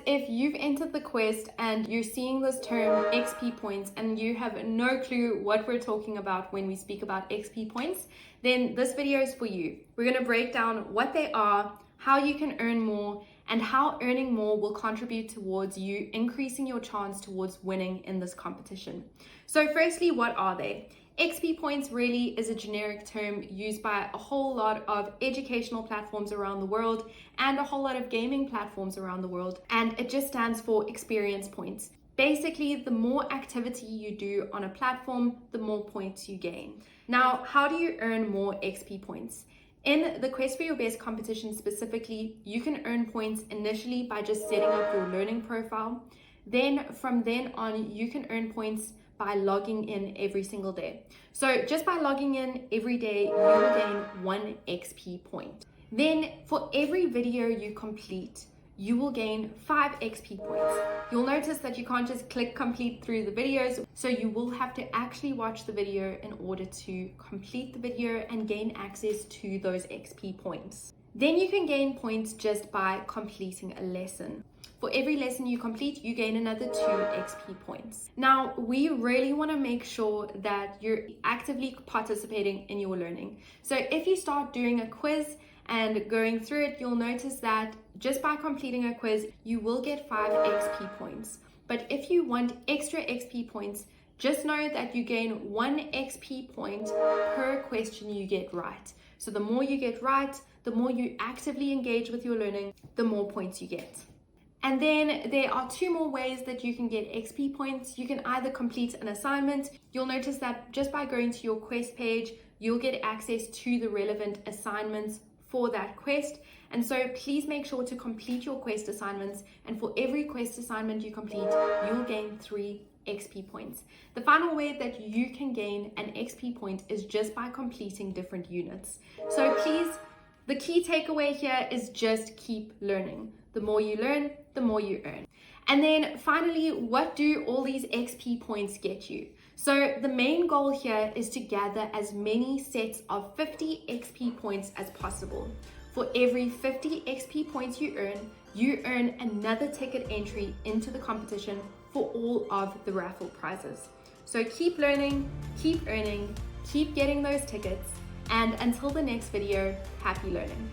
if you've entered the quest and you're seeing this term XP points and you have no clue what we're talking about when we speak about XP points, then this video is for you. We're going to break down what they are, how you can earn more, and how earning more will contribute towards you increasing your chance towards winning in this competition. So firstly, what are they? XP points really is a generic term used by a whole lot of educational platforms around the world and a whole lot of gaming platforms around the world, and it just stands for experience points. Basically, the more activity you do on a platform, the more points you gain. Now, how do you earn more XP points? In the Quest for Your Best competition specifically, you can earn points initially by just setting up your learning profile. Then from then on, you can earn points by logging in every single day. So just by logging in every day, you will gain 1 XP point. Then for every video you complete, you will gain 5 XP points. You'll notice that you can't just click complete through the videos, so you will have to actually watch the video in order to complete the video and gain access to those XP points. Then you can gain points just by completing a lesson. For every lesson you complete, you gain another 2 XP points. Now, we really want to make sure that you're actively participating in your learning. So if you start doing a quiz and going through it, you'll notice that just by completing a quiz, you will get 5 XP points. But if you want extra XP points, just know that you gain 1 XP point per question you get right. So the more you get right, the more you actively engage with your learning, the more points you get. And then there are 2 more ways that you can get XP points. You can either complete an assignment. You'll notice that just by going to your quest page, you'll get access to the relevant assignments for that quest. And so please make sure to complete your quest assignments. And for every quest assignment you complete, you'll gain 3 XP points. The final way that you can gain an XP point is just by completing different units. So please, the key takeaway here is just keep learning. The more you learn, the more you earn. And then finally, what do all these XP points get you? So the main goal here is to gather as many sets of 50 XP points as possible. For every 50 XP points you earn another ticket entry into the competition for all of the raffle prizes. So keep learning, keep earning, keep getting those tickets, and until the next video, happy learning.